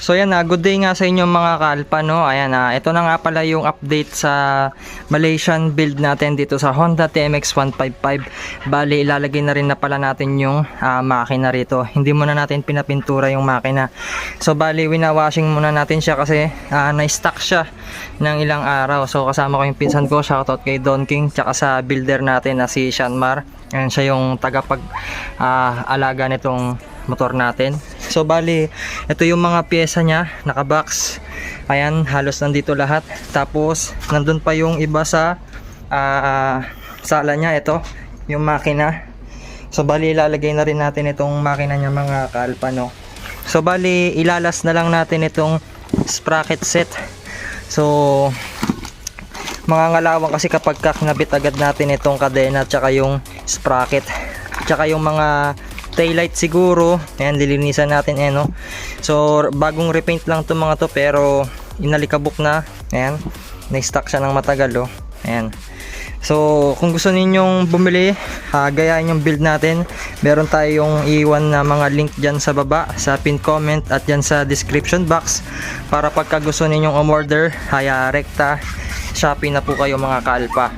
So yan good day nga sa inyo mga kalpa, no. Ayan ito na nga pala yung update sa Malaysian build natin dito sa Honda TMX 155. Bali ilalagay na rin na pala natin yung makina rito. Hindi muna natin pinapintura yung makina. So bali winawashing muna natin siya kasi na-stuck siya ng ilang araw. So kasama ko yung pinsan ko, shoutout kay Don King, tsaka sa builder natin na si Shanmar. Ayan, siya yung tagapag alaga nitong motor natin. So bali ito yung mga pyesa niya, nakabox. Ayan, halos nandito lahat. Tapos nandun pa yung iba sa sala niya. Ito yung makina. So bali ilalagay na rin natin itong makina niya mga kalpa, no. So bali ilalas na lang natin itong sprocket set. So mga ngalawang kasi kapag kaknabit agad natin itong kadena tsaka yung sprocket tsaka yung mga taillight siguro. Ayan, lilinisan natin no. So bagong repaint lang itong mga to pero inalikabok na. Ayan, na-stuck siya ng matagal Ayan. So kung gusto ninyong bumili, gayahin yung build natin, meron tayong iwan na mga link dyan sa baba sa pin comment at dyan sa description box para pagka gusto ninyong umorder, rekta Shopee na po kayo mga kalpa.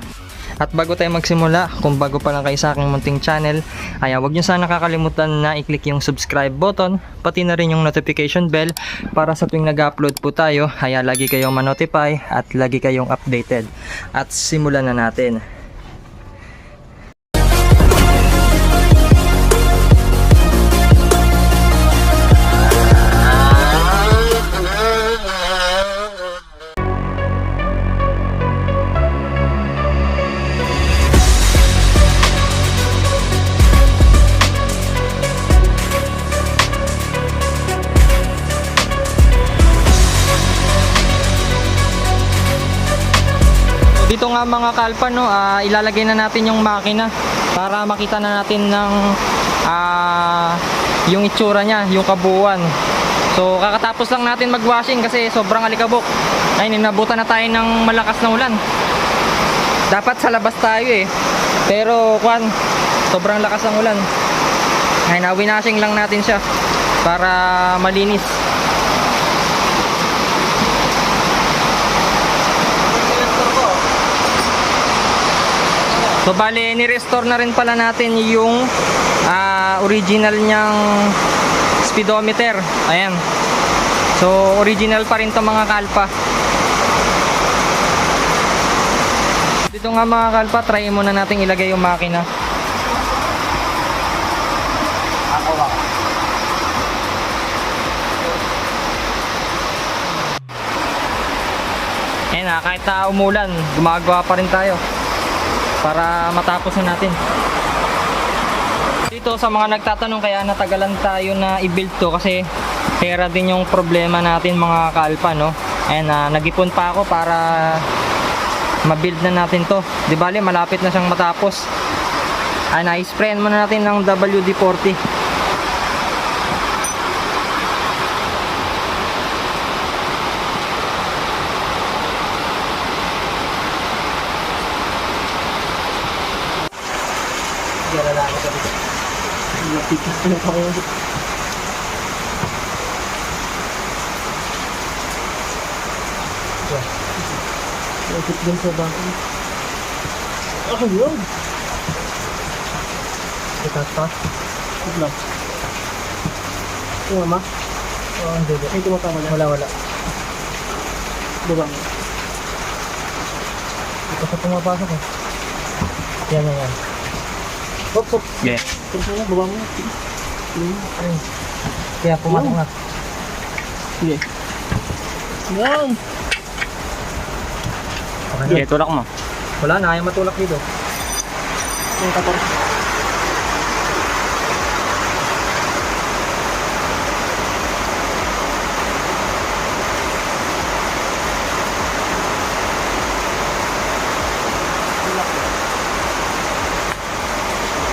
At bago tayo magsimula, kung bago pa lang kayo sa aking munting channel, huwag nyo sana nakakalimutan na i-click yung subscribe button, pati na rin yung notification bell para sa tuwing nag-upload po tayo, lagi kayong ma-notify at lagi kayong updated. At simulan na natin. Dito nga mga kalpa, no, ilalagay na natin yung makina para makita na natin ng yung itsura niya, yung kabuuan. So kakatapos lang natin magwashing kasi sobrang alikabok. Ayun, inabutan na tayo ng malakas na ulan. Dapat sa labas tayo pero sobrang lakas ng ulan. Ayun, winashing lang natin siya para malinis. So bali ni-restore na rin pala natin yung original niyang speedometer. Ayan. So original pa rin to mga kalpa. Dito nga mga kalpa, try muna natin ilagay yung makina. Ayan kahit umulan, gumagawa pa rin tayo para matapos na natin. Dito sa mga nagtatanong kaya natagalan tayo na i-build to kasi pera din yung problema natin mga kalpa, no. And nag-ipon pa ako para ma-build na natin to. Di bali malapit na siyang matapos. Na-sprayan muna natin ng WD-40. Ikot din sa bako. Yun! Itas pa? Itlog. Ito ma? Hindi. Ay, tumatama na. Wala. Diba? Ito sa pumapasok Yan. Hop. Yeah. Ito mo, baba mo. Kaya pumasok na. Sige. Yan! Okay, tulak mo. Wala na, ayaw matulak dito. Yung 14.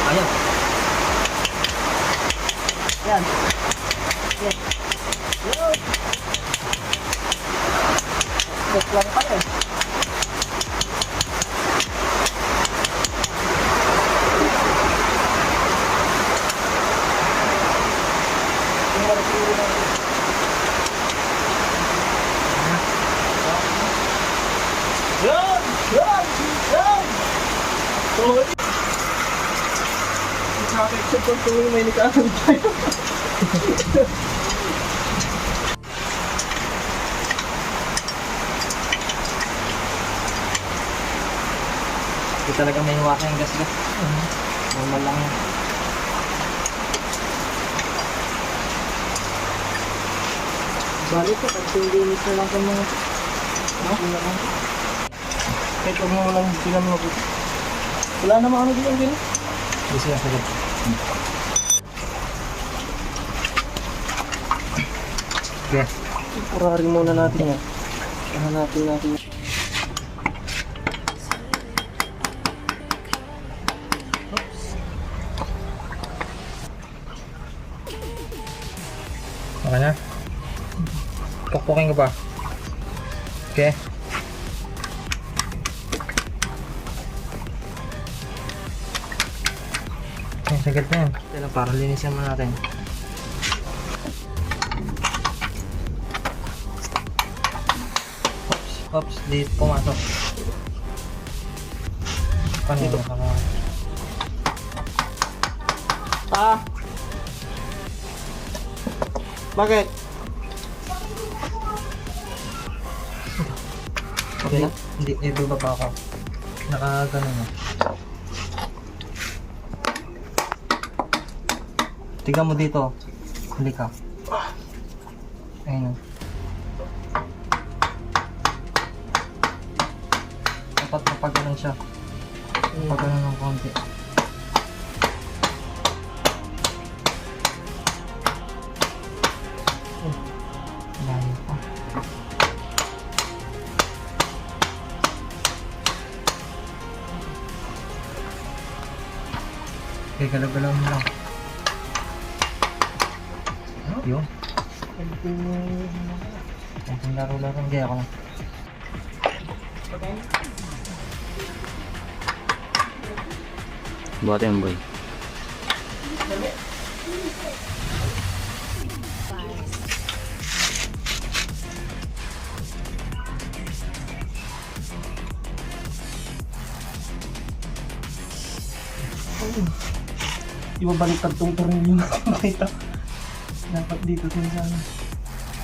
Ayan. Yan. Yan. Yan. Yan lang pala Nakaka-except kung tuloy may nikakan tayo. Hindi talaga may huwaka yung gas-gas. Normal lang yan. Balik ko, pag linis na lang sa mga... Kahit huwag mo lang bilang mo. Wala naman ano bilang bilang. Hindi siya sagad. Okay. Purarin muna natin yan. Hanapin natin yan. Okay na? Pukpukin ko ba? Okay. Okay, sagad na yan. Ito para linisin mo natin. Oops, di pumasok. Paano dito? Bakit? Okay na? Hindi, ibababa ako. Nakagano na. Tignan mo dito. Huli ka. Ayun. Dapat mapagalan siya. Mapagalan ng konti. Layo pa. Okay, galaw-galaw mo lang. Yun. Ang laro-laro. Hindi ako lang. Buhatin mo, boy. Di ba baliktad tong tornilyo na nakita? Dapat dito din sana.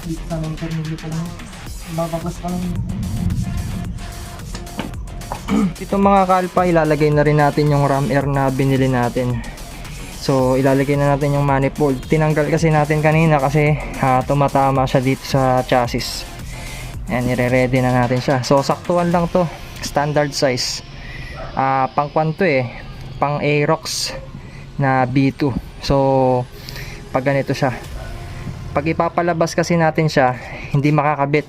Dito sana yung tornilyo pa lang. Bababas pa lang. Ito mga kalpa, ilalagay na rin natin yung ram air na binili natin. So ilalagay na natin yung manifold. Tinanggal kasi natin kanina kasi tumatama siya dito sa chassis. Ayan, nire-ready na natin siya. So saktuan lang to, standard size. Pang kwanto pang Aerox na B2. So pag ganito siya, pag ipapalabas kasi natin siya, hindi makakabit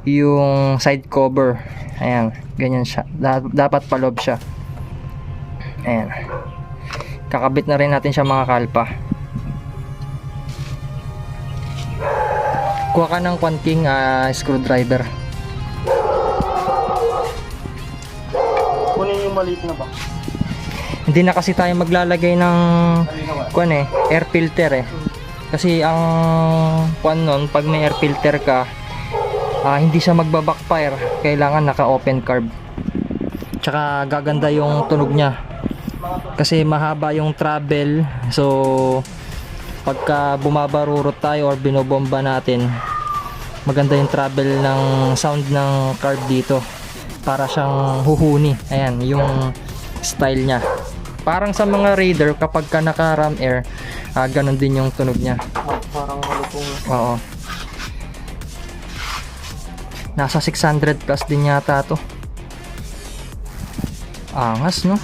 yung side cover. Ayan, ganyan siya. Dapat palob siya. Ayan. Kakabit na rin natin siya mga kalpa. Kuha ka ng Quanking screwdriver. Kunin yung maliit na ba? Hindi na kasi tayo maglalagay ng air filter Kasi ang nun, pag may air filter ka, hindi siya magbabackfire. Kailangan naka-open carb. Tsaka gaganda yung tunog niya. Kasi mahaba yung travel. So pagka bumabarurot tayo or binobomba natin, maganda yung travel ng sound ng carb dito. Para siyang huhuni. Ayan, yung style niya. Parang sa mga Raider, kapag ka naka ram air, ganun din yung tunog niya. Parang malupong. Oo. Nasa 600 plus din yata to. Angas, no?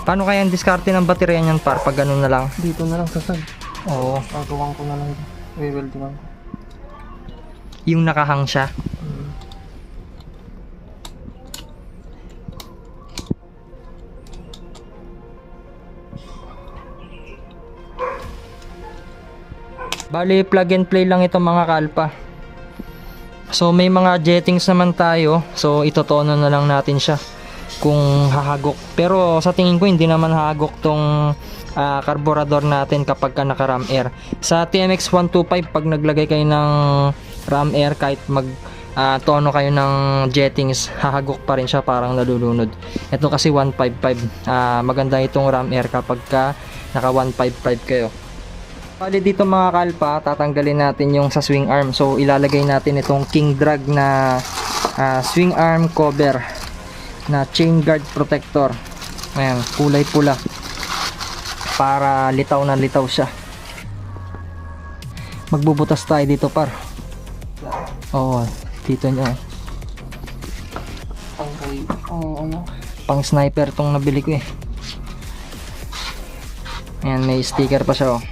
Paano kaya ang diskarte ng baterya niyan par pag ganun na lang? Dito na lang sa side. Oo. Gagawin ko na lang. I-weldingan ko. Yung nakahang siya. Bali, plug and play lang ito mga kalpa. So may mga jettings naman tayo. So itotono na lang natin siya. kung hahagok. Pero sa tingin ko hindi naman hahagok tong carburetor natin kapag ka naka ram air. Sa TMX 125 pag naglagay kayo ng ram air, kahit mag tono kayo ng jettings, hahagok pa rin siya, parang nalulunod. Ito kasi 155, maganda itong ram air kapag ka naka 155 kayo. Bali dito mga kalpa, tatanggalin natin yung sa swing arm. So ilalagay natin itong King Drag na swing arm cover na chain guard protector. Ayan, kulay pula para litaw na litaw siya. Magbubutas tayo dito par. Oo, dito nyo. Pang sniper tong nabili ko eh. Ayan, may sticker pa siya oh.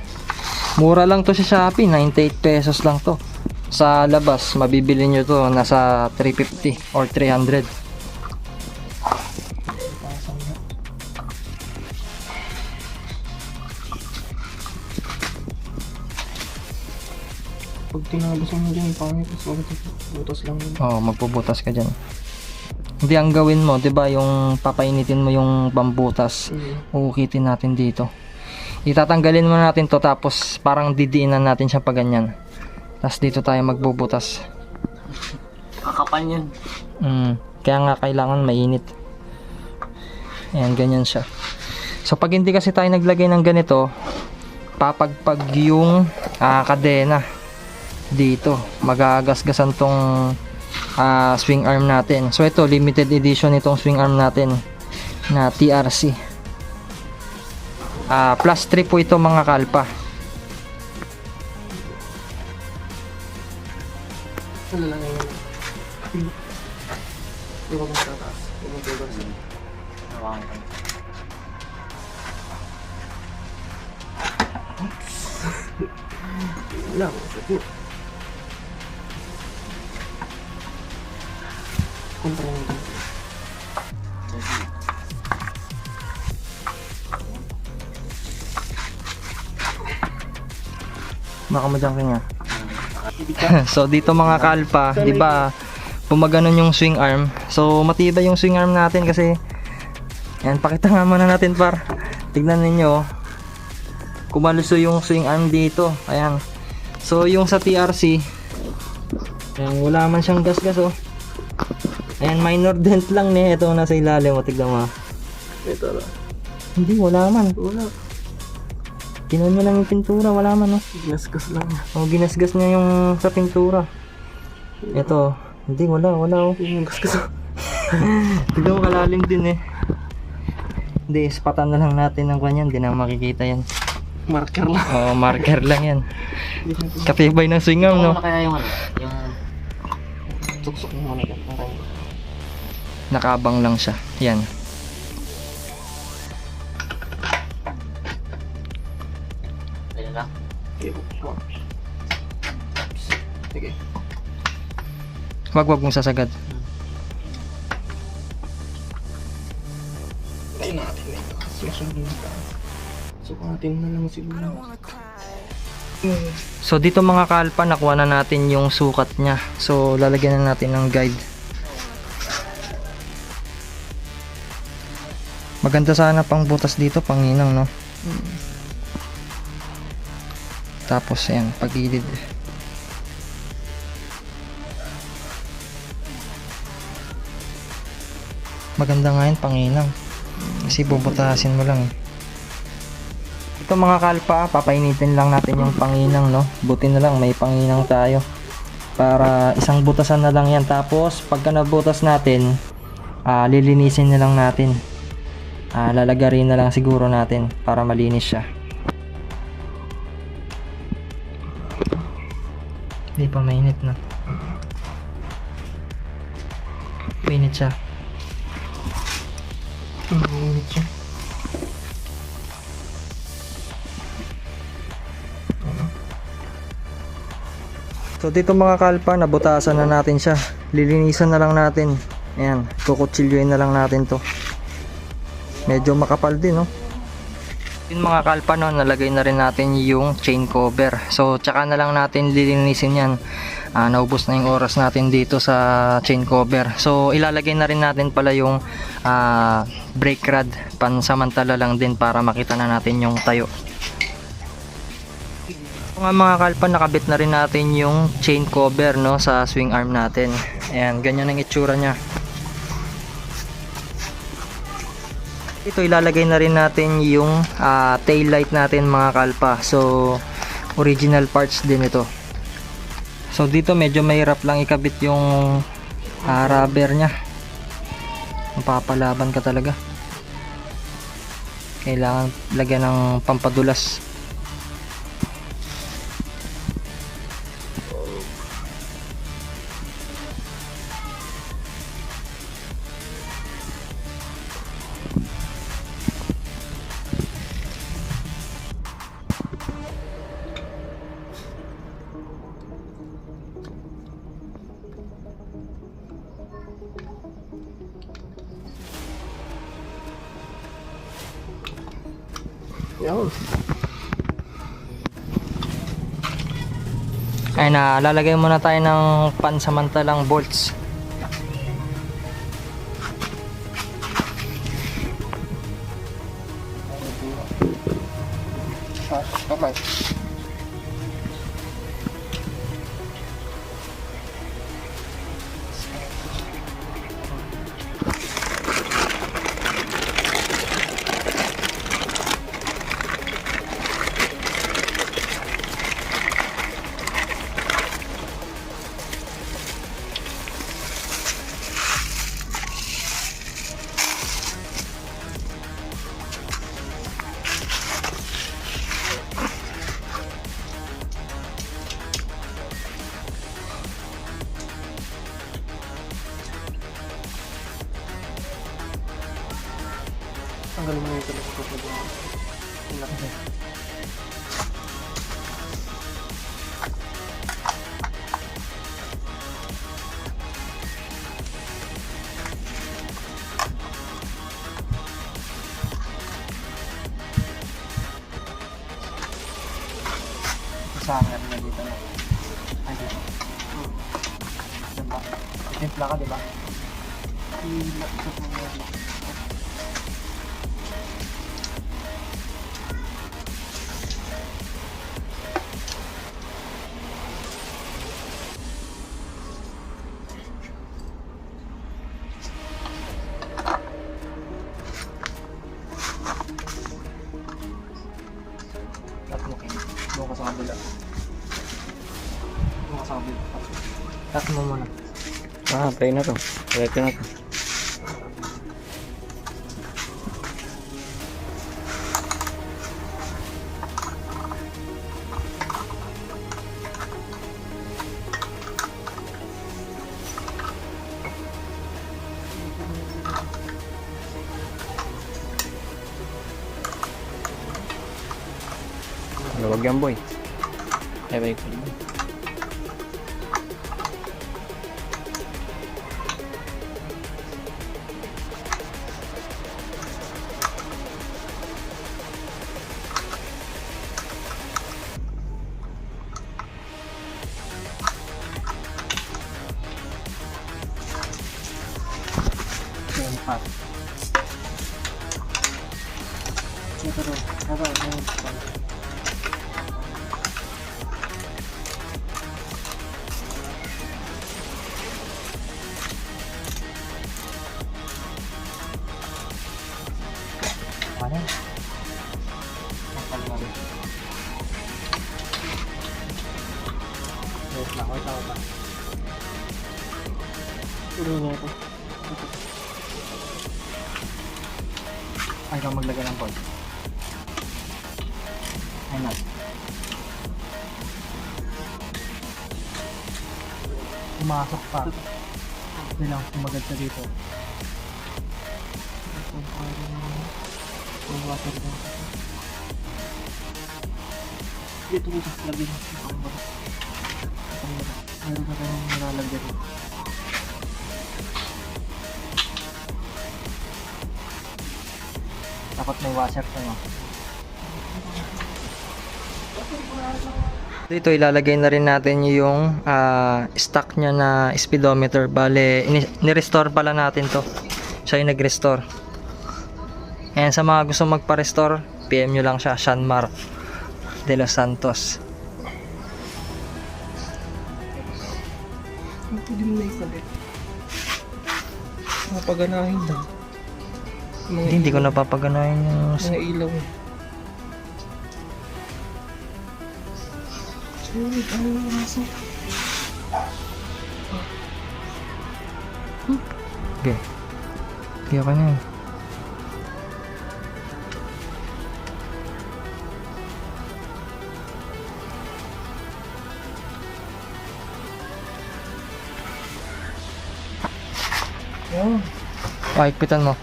Mura lang to sa Shopee, 98 pesos lang to. Sa labas, mabibili nyo to nasa 350 or 300. Pag tinabas mo dyan, pangit. Butas lang yun. Oo, magpubutas ka dyan. Hindi, ang gawin mo, 'di ba, yung papainitin mo yung pambutas. Uukitin natin dito. Itatanggalin mo natin to, tapos parang didiinan natin siya pa ganyan. Tapos dito tayo magbubutas. Kakapal yan. Kaya nga kailangan mainit. Ayan, ganyan siya. So pag hindi kasi tayo naglagay ng ganito, papagpag yung kadena dito, magagasgasan tong swing arm natin. So ito, limited edition itong swing arm natin na TRC. Plus 3 po ito mga kalpa. Ano lang yun? Iwan mo sa taas. Iwan mo sa taas. Nawakan ka. Wala mo. Sagot. Kontra mo ito. Baka madangkin nga. So dito mga kalpa, 'di ba? Pumaganon yung swing arm. So matibay yung swing arm natin kasi yan, pakita nga muna natin par. Tignan niyo. Kumaluso yung swing arm dito. Ayan. So yung sa TRC, ayan, wala man siyang gas-gas oh. Ayan, minor dent lang ni ito nasa ilalim mo, tignan mo. Ito lang. Hindi, wala man. Wala. Kinuha mo lang yung pintura, wala man oh. Ginasgas lang. Oh, ginasgas niya yung sa pintura. Ito, hindi, wala oh. Yung gasgas. Tignan mo, kalalim din eh. Hindi, ispatan na lang natin ng kanyan, hindi na makikita yan. Marker lang. Oo, marker lang yan. Katibay ng swing arm, no? Ano kaya yung ano? Yung tuksok mo muna yan. Parang Nakabang lang siya. Yan. ayun lang. Sige. Wag mong sasagad. Ayun natin na ito. Masyado na ito. Sukatin na lang siguro. So dito mga kalpa, nakuha na natin yung sukat niya. So lalagyan na natin ng guide. Maganda sana pang butas dito, panginang, no? Tapos ayan, pagilid. Maganda nga yun, panginang. Kasi bubutasin mo lang eh. Ito mga kalpa, papainitin lang natin yung panginang, no? Buti na lang may panginang tayo. Para isang butasan na lang yan. Tapos pagka nabutas natin, lilinisin na lang natin. Lalagarin na lang siguro natin para malinis siya. Hindi pa mainit na. Mainit siya. Mainit siya. So dito mga kalpa, nabutasan na natin siya. Lilinisan na lang natin. Ayan, kukutsilyoin na lang natin to. Medyo makapal din, no? Yun mga kalpa, no, nalagay na rin natin yung chain cover. So tsaka na lang natin lilinisin yan. naubos na yung oras natin dito sa chain cover. So ilalagay na rin natin pala yung brake rod pansamantala lang din para makita na natin yung tayo. So nga mga kalpan, nakabit na rin natin yung chain cover, no, sa swing arm natin. Ayan, ganyan ang itsura nya. Ito ilalagay na rin natin yung tail light natin mga kalpa. So original parts din ito. So dito medyo mahirap lang ikabit yung rubber nya. Mapapalaban ka talaga. Kailangan lagyan ng pampadulas. Yan. Ay na, lalagay muna tayo ng pansamantalang bolts. Okay. Tanggalin mo yung teleskop na doon. Kasama na dito na. Ay dito. Diba? Timpla ka, diba? Doon ka sa kabila. Doon ka sa kabila. Cut mo muna. Try na to. Try na to. Huwag yan boy. Ay, ko. Ano? Wait lang, wait lang. Tuloy na ito. Ay, ikaw maglagay ng bolt. Ay, not. Pumasok pa. Hindi lang, sumagad ka dito. Yung water doon. Dito ko sa lagi ng pangbaras. Meron na tayong nalalagyan. Dapat may washer to, no? Dito ilalagay na rin natin yung stock niya na speedometer. Bale, ni-restore pala natin to. Siya yung nag-restore. Ayan, sa mga gusto magpa-restore, PM nyo lang siya, Shanmar de los Santos. Pwede mo na ikabit. Mapaganahin lang. Hindi ko napapaganahin yung... Mga ilaw. Sulit, ano yung nasa? Okay. Kaya ka na yun. Yan. Paikpitan mo.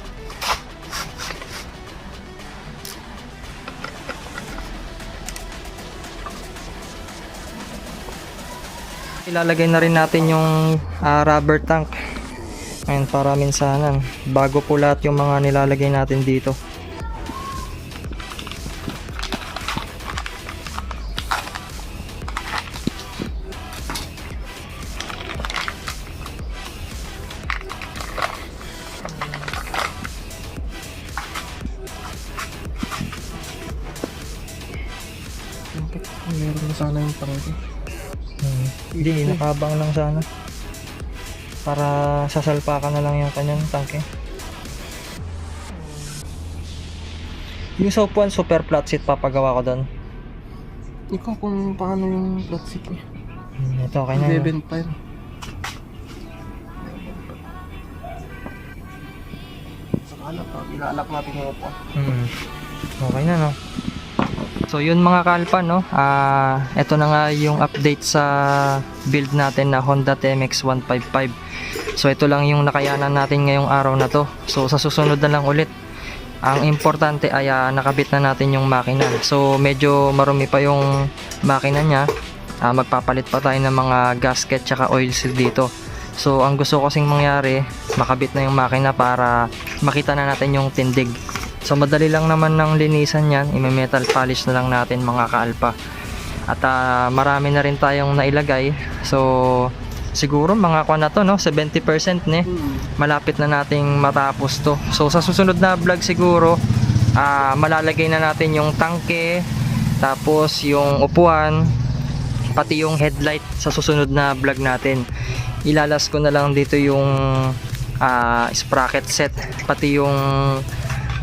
Ilalagay na rin natin yung rubber tank. Ayun, para minsanan bago po lahat yung mga nilalagay natin dito. Meron na sana yung tangke. Hindi, nakabang lang sana. Para sasalpakan na lang yung kanyang tangke. Yung sa upuan, super flat seat papagawa ko doon. Ikaw kung paano yung flat seat niya. Ito, okay na. 11.5. Saka alak, ilalak natin yung upuan. Okay na, no? So yun mga kalpa, no, ito na nga yung update sa build natin na Honda TMX 155. So ito lang yung nakayanan natin ngayong araw na to. So sa susunod na lang ulit, ang importante ay nakabit na natin yung makina. So medyo marumi pa yung makina nya, magpapalit pa tayo ng mga gasket tsaka oil seal dito. So ang gusto ko kasing mangyari, makabit na yung makina para makita na natin yung tindig. So madali lang naman ng linisan yan, i-metal polish na lang natin mga kaalpa. At marami na rin tayong nailagay. So siguro mga kuha na to, no, 70% ne. Malapit na nating matapos to. So sa susunod na vlog siguro, malalagay na natin yung tangke, tapos yung upuan, pati yung headlight sa susunod na vlog natin. Ilalas ko na lang dito yung sprocket set, pati yung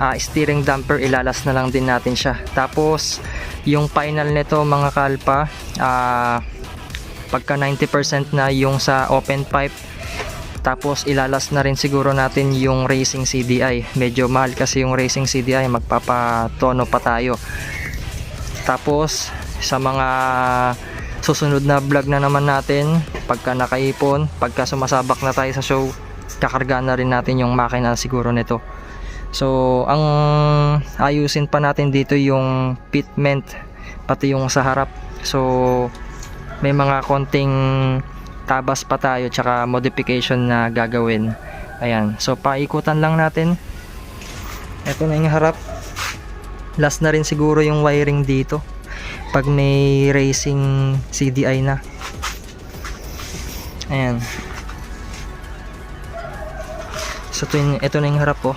steering damper, ilalas na lang din natin siya. Tapos yung final nito mga kalpa, pagka 90% na yung sa open pipe, tapos ilalas na rin siguro natin yung racing CDI. Medyo mahal kasi yung racing CDI, magpapatono pa tayo. Tapos sa mga susunod na vlog na naman natin, pagka nakaipon, pagka sumasabak na tayo sa show, kakarga na rin natin yung makina siguro nito. So ang ayusin pa natin dito yung pitment, pati yung sa harap. So may mga konting tabas pa tayo tsaka modification na gagawin. Ayan, so paikutan lang natin. Ito na yung harap. Last na rin siguro yung wiring dito pag may racing CDI na. Ayan. So ito na yung harap po.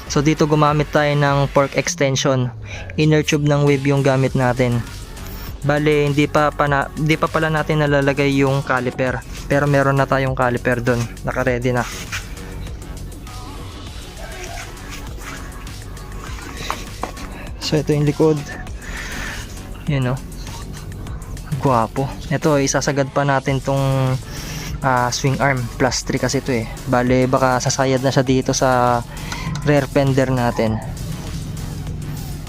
So dito gumamit tayo ng fork extension. Inner tube ng wave yung gamit natin. Bale, hindi pa pala natin nalalagay yung caliper. Pero meron na tayong caliper doon. Naka-ready na. So ito yung likod. Yun, oh. Guwapo. Ito, isasagad pa natin tong swing arm. Plus 3 kasi ito eh. Bale, baka sasayad na siya dito sa rear fender natin.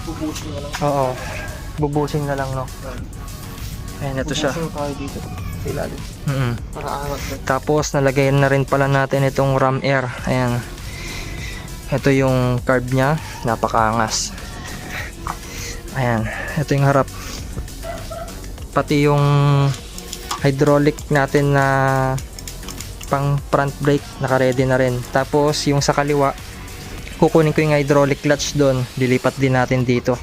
Bubusin na lang. Oo. Bubusing na lang, no. Ayan, ito siya. Bubusin tayo dito. Sa ilalim. Para angat na. Tapos nalagay na rin pala natin itong ram air. Ayan. Ito yung carb niya. Napakaangas. Ayan. Ito yung harap. Pati yung hydraulic natin na pang front brake, naka-ready na rin. Tapos yung sa kaliwa, kukunin ko yung hydraulic clutch doon. Dilipat din natin dito.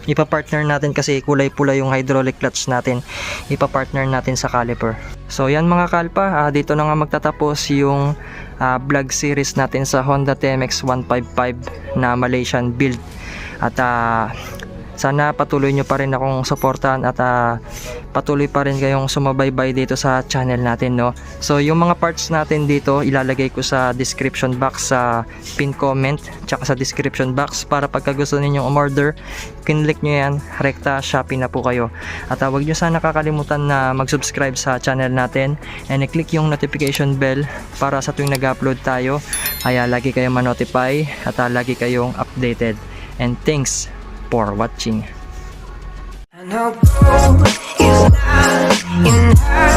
ipapartner natin kasi kulay pula yung hydraulic clutch natin, ipapartner natin sa caliper. So yan mga kalpa, dito na nga magtatapos yung vlog series natin sa Honda TMX 155 na Malaysian build. At sana patuloy nyo pa rin akong suportahan at patuloy pa rin kayong sumabaybay dito sa channel natin, no. So yung mga parts natin dito ilalagay ko sa description box, sa pin comment tsaka sa description box, para pagka gusto ninyong umorder, kinlik nyo yan, rekta Shopee na po kayo. At huwag nyo sana kakalimutan na mag-subscribe sa channel natin and i-click yung notification bell para sa tuwing nag-upload tayo ay lagi kayong ma-notify at lagi kayong updated. And thanks for watching. I know gold is not enough.